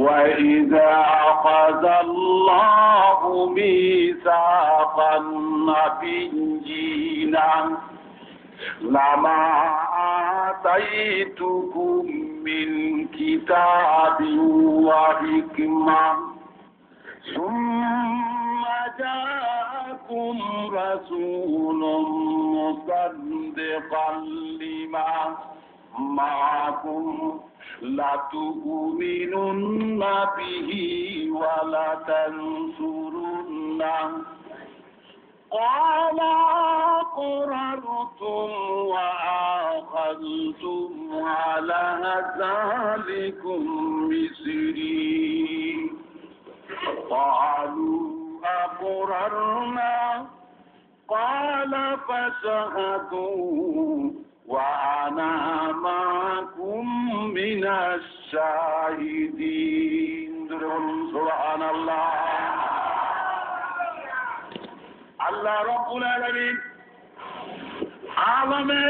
وإذا أخذ الله ميثاق النبيين لما آتيتكم من كتاب وحكمة ثم جاءكم رسول مصدقا لما معكم لتؤمنن به ولتنصرنه قال أقررتم وأخذتم على ذلكم مصري قالوا أقررنا قال فاشهدوا وأنا معكم من الشاهدين سبحان الله আল্লাহ রাব্বুল আলামিন আলামে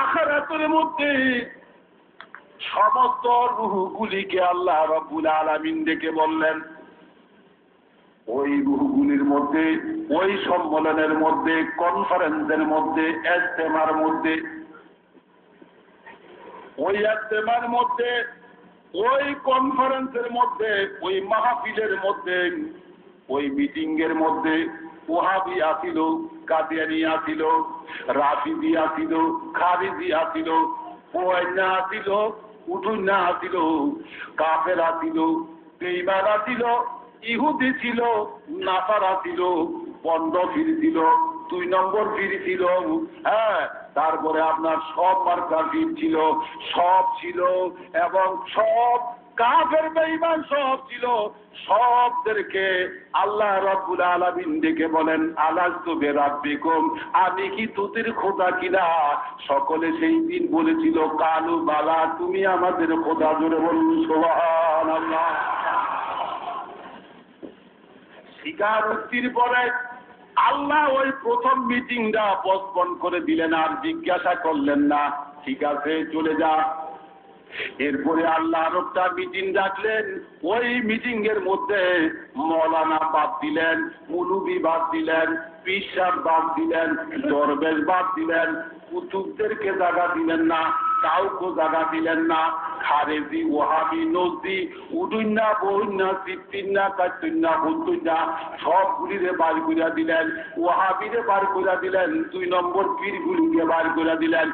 আখিরাতের মধ্যে সমস্ত রূহগুলিকে আল্লাহ রাব্বুল আলামিন ডেকে বললেন ওই রূহগুলির মধ্যে ওই সম্মেলনের মধ্যে কনফারেন্সের মধ্যে ইজতেমার মধ্যে ওই ইজতেমার মধ্যে ওই কনফারেন্সের মধ্যে ওই মাহফিলের মধ্যে ওই মিটিং এর মধ্যে ওহাবি আসিল, কাদিয়ানি আসিল, রাফিদি আসিল, খারিজি আসিল, ওয়াইনা আসিল, উঠুন্না আসিল, কাফের আসিল, বেঈমান আসিল, ইহুদি ছিল, নাসারা ছিল, বন্ধ ফিরেছিল, 2 নম্বর ফিরেছিল, হ্যাঁ, তারপরে আপনার সব মার্কা ছিল, সব ছিল এবং সব কাফের বেঈমান সব ছিল। সবদেরকে আল্লাহ রাব্বুল আলামিন ডেকে বলেন আলাস্তু বিরাব্বিকুম, আমি কি তোদের খোদা কিনা? সকলে সেই দিন বলেছিল কালু বালা, তুমি আমাদের খোদা। জোরে বলুন সুবহানাল্লাহ। স্বীকারোক্তির পরে আল্লাহ ওই প্রথম মিটিংটা পোস্টপোন করে দিলেন, আর জিজ্ঞাসা করলেন না, ঠিক আছে চলে যা। এরপরে আল্লাহ আরেকটা মিটিং ডাকলেন, ওই মিটিং এর মধ্যে মৌলানা বাদ দিলেন, মুলুবি বাদ দিলেন, পিসাব বাদ দিলেন, দরবেশ বাদ দিলেন, কুতুবদেরকে জায়গা দিলেন না, কাউকে জায়গা দিলেন না। খারেজি, ওহাবি, নজদি, উডুন্না, বহুন্না, সিদ্দিন্না, কাতুন্না, হুদ্দুন্না সবগুলিরে বার করে দিলেন। ওহাবিরে বার করে দিলেন, 2 নম্বর পীরগুলিকে বার করে দিলেন,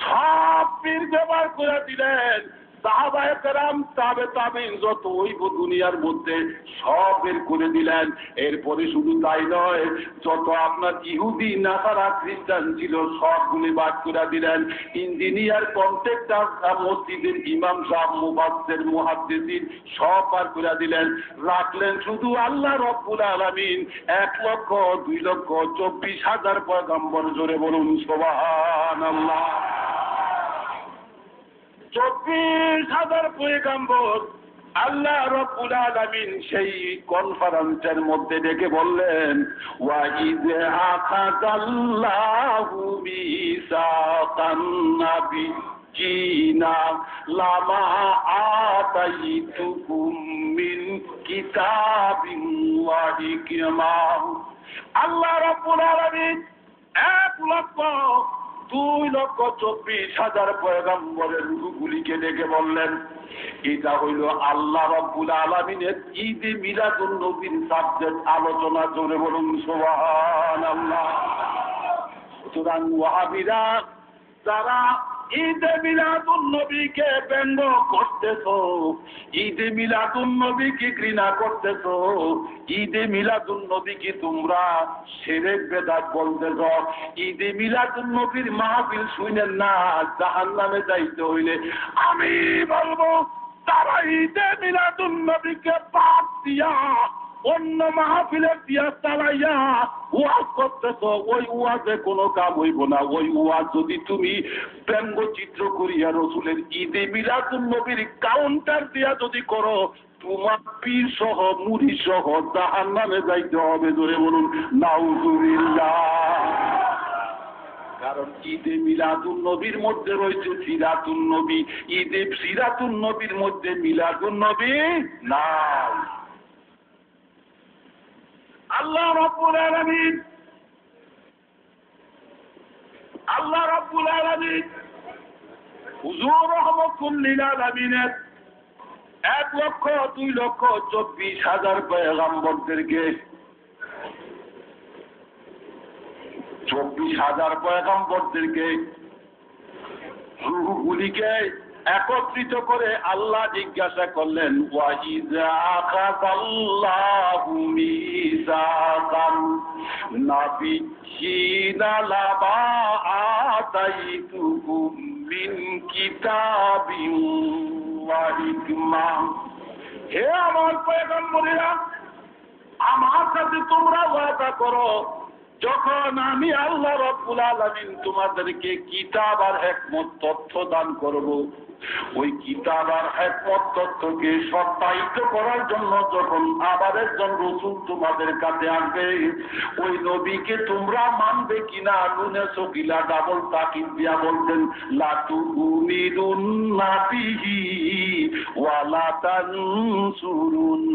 সব পীরকে বার করে দিলেন। সাহাবায়ে কেরাম, তাবে তাবিঈন যত হইব দুনিয়ার মধ্যে সব বের করে দিলেন। এরপরে শুধু তাই নয়, যত আপনার ইহুদি, নাসারা, খ্রিস্টান ছিল সবগুলি বাদ করে দিলেন। ইঞ্জিনিয়ার, কন্ট্রাক্টর, মসজিদের ইমাম সাহেব, মুফাসসির, মুহাদ্দিসিন সব বার করে দিলেন। রাখলেন শুধু আল্লাহ রাব্বুল আলামিন 1,02,24,000 পয়গম্বর। জোরে বলুন সুবহানাল্লাহ। 24,000 পয়গম্বর আল্লাহ রাব্বুল আলামিন সেই কনফারেন্সের মধ্যে ডেকে বললেন ওয়াইদ আখাযাল্লাহু মিসাকান নাবিয়্যিনা লামা আতাইতুকুম মিন কিতাবিন ওয়া হিকমা। আল্লাহ রাব্বুল আলামিন 1,02,24,000 পয়গম্বরের রূহগুলিকে ডেকে বললেন, এটা হইল আল্লাহ রাব্বুল আলামিনের ঈদে মিলাদুন নবীর সাবজেক্ট আলোচনা। জোরে বলুন সুবহানাল্লাহ। সুতরাং ওয়াহাবিরা যারা ঈদে মিলাদুন নবীকে ব্যঙ্গ করতেছো, ঈদে মিলাদুন নবীকে ঘৃণা করতেছো, ঈদে মিলাদুন নবীকে তোমরা শিরক বেদাত বলতেছো, ঈদে মিলাদুন নবীর মাহফিল শুনেন না, জাহান্নামে যাইতে হইলে আমি বলবো তারা ঈদে মিলাদুন নবীকে বাদ দিয়া অন্য মাহফিলের দিয়া চালাইয়া ওয়াজ করতেছ, ওই ওয়াজে কোনো কাম হইব না। ওই ওয়াজ যদি তুমি ব্যঙ্গচিত্র করিয়া রসুলের ঈদে মিলাদুন নবীর কাউন্টার দিয়া যদি করো, তোমার পীর সহ মুড়ি সহ জাহান্নামে যাইতে হবে। জোরে বলুন নাউজুবিল্লাহ। কারণ ঈদে মিলাদুন নবীর মধ্যে রয়েছে সিরাতুন নবী, ঈদে সিরাতুন নবীর মধ্যে মিলাদুন নবী নাই। আল্লাহ রাব্বুল আলামিন হুজুর রহমাতুল লিল আলামিনের 1,02,24,000 পয়গম্বরদেরকে 24,000 পয়গম্বরদেরকে রূহগুলিকে একত্রিত করে আল্লাহ জিজ্ঞাসা করলেন, ওয়াইযা আখাযাল্লাহু মিসাকান নাবিয়্যিনা লামা আতাইতুকুম মিন কিতাবিন ওয়া হিকমা। হে আমার পয়গম্বরেরা, আমার সাথে তোমরা ওয়াদা করো, যখন আমি আল্লাহ রাব্বুল আলামিন তোমাদেরকে কিতাব আর হিকমত তথ্য দান করব, ওই কিতাব আর হিকমত তথ্যকে সত্যায়িত করার জন্য যখন আবার একজন রাসূল তোমাদের কাছে আসবে, ওই নবীকে তোমরা মানবে কিনা? নুনে সকিলা ডাবল তাকিদ দিয়া বলতেন, লা তুমিনুন্না বিহি ওয়া লা তানসুরুন্না।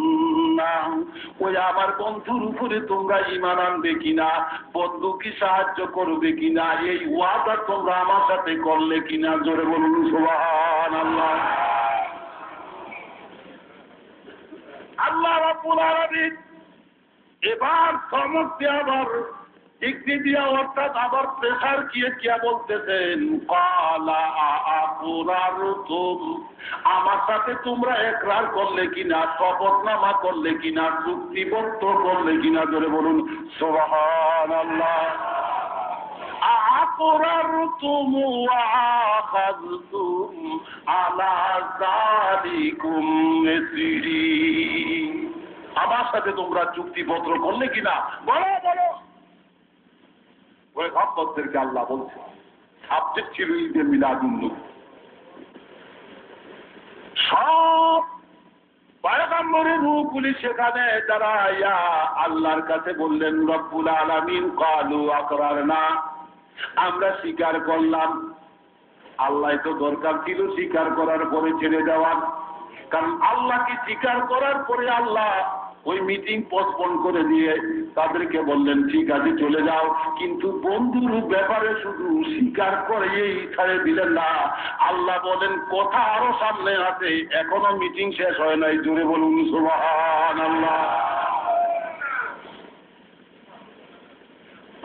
ওই আমার বন্ধুর উপরে তোমরা ঈমান আনবে কিনা, বন্ধু কি সাহায্য করবে কিনা, এই ওয়াদা তোমরা আমার সাথে করলে কিনা? জোরে বলুন সুবহানাল্লাহ। আল্লাহ রাব্বুল আলামিন এবার সমস্ত আবার ডিগ্রি দিয়া অর্থাৎ আবার প্রেসার কিয়া বলতেছেন, ক্বালা আ'আকুরারতুম, আমার সাথে তোমরা ইকরার করলে কিনা, শপথনামা করলে কিনা, চুক্তিবদ্ধ করলে কিনা? জোরে বলুন সুবহানাল্লাহ। আ'আকুরারতুম ওয়া আখাযতুম আলা যালিকুম ইসরি, আমার সাথে তোমরা চুক্তিপত্র করলে কিনা? বলো বলো। ওই ভক্তদেরকে আল্লাহ বলছে, সাবজেক্ট ছিল ঈদে মিলাদুন নবী। সব পয়গম্বরের রূহগুলি সেখানে দাঁড়াইয়া আল্লাহর কাছে বললেন, রব্বুল আলামিন ক্বালু আকরারনা, আমরা স্বীকার করলাম। আল্লাহ তো দরকার ছিল স্বীকার করার পরে ছেড়ে দেওয়ার, কারণ আল্লাহকে স্বীকার করার পরে আল্লাহ ওই মিটিং পোস্টপোন করে দিয়ে তাদেরকে বললেন, ঠিক আছে চলে যাও। কিন্তু বন্ধুর ব্যাপারে শুধু স্বীকার করেই ছেড়ে দিলেন না, আল্লাহ বলেন কথা আরো সামনে আছে, এখনো মিটিং শেষ হয় নাই। জোরে বলুন সুবহানাল্লাহ।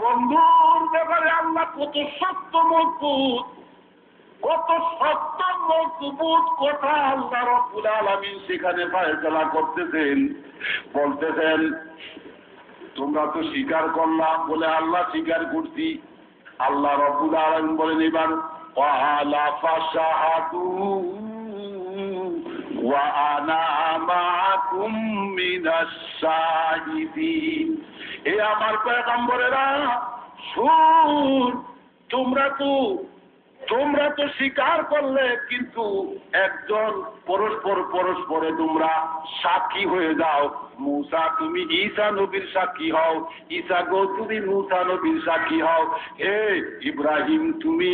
বন্ধুর ব্যাপারে আল্লাহ কত সত্য মজবুত, কত সত্য মজবুত কথা আল্লাহ রাব্বুল আলামিন সেখানে ফয়সালা করতেছেন। বলতেছেন, তোমরা তো স্বীকার করলাম বলে আল্লাহ স্বীকার করছি। আল্লাহ রাব্বুল আলামিন বলেন এবার, ওয়ালা ফাশাহাদু ওয়া আনা মাআকুম মিনাশ শাহিদিন। এ আমার পয়গম্বরেরা শুন, তোমরা তো স্বীকার করলে, কিন্তু একজন পরস্পরে তোমরা সাক্ষী হয়ে যাও। মুসা তুমি ঈসা নবীর সাক্ষী হও, ঈসা গো তুমি মুসা নবীর সাক্ষী হও। হে ইব্রাহিম তুমি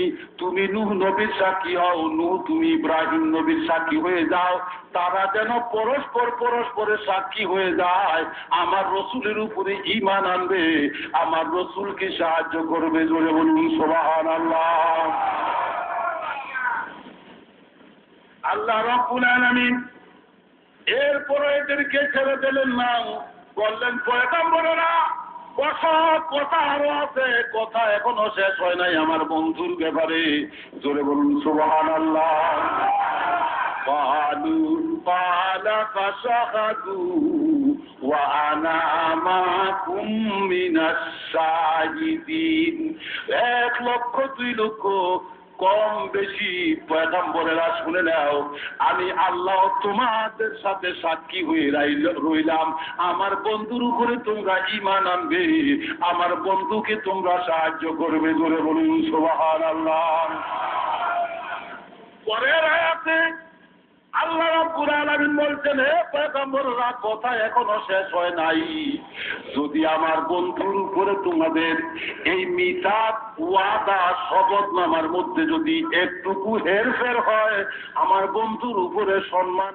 নূহ নবীর সাক্ষী হও, নূহ তুমি ইব্রাহিম নবীর সাক্ষী হয়ে যাও। তারা যেন পরস্পরে সাক্ষী হয়ে যায়, আমার রসুলের উপরে ঈমান আনবে, আমার রসুলকে সাহায্য করবে। জোরে বলুন সুবহানাল্লাহ। আল্লাহ রাব্বুল আলামিন এরপরে এদেরকে ছেড়ে দিলেন না, বললেন পয়গম্বরেরা কথা আরো আছে, কথা এখনো শেষ হয় নাই আমার বন্ধুর ব্যাপারে। জোরে বলুন সুবহানাল্লাহ। ক্বালা ফাশহাদু ওয়া আনা মাআকুম মিনাশ শাহিদিন। 1,02,000 কম বেশি পয়গম্বরেরা শুনে নাও, আমি আল্লাহ তোমাদের সাথে সাক্ষী হয়ে রইলাম, আমার বন্ধুর উপরে তোমরা ঈমান আনবে, আমার বন্ধুকে তোমরা সাহায্য করবে। জোরে বলুন সুবহানাল্লাহ। পরের আয়াতে আল্লাহ রাব্বুল আলামিন বলছেন, হে পয়গম্বররা কথা এখনো শেষ হয় নাই, যদি আমার বন্ধুর উপরে তোমাদের এই মিসাক ওয়াদা শপথনামার মধ্যে যদি একটুকু হেরফের হয়, আমার বন্ধুর উপরে সম্মান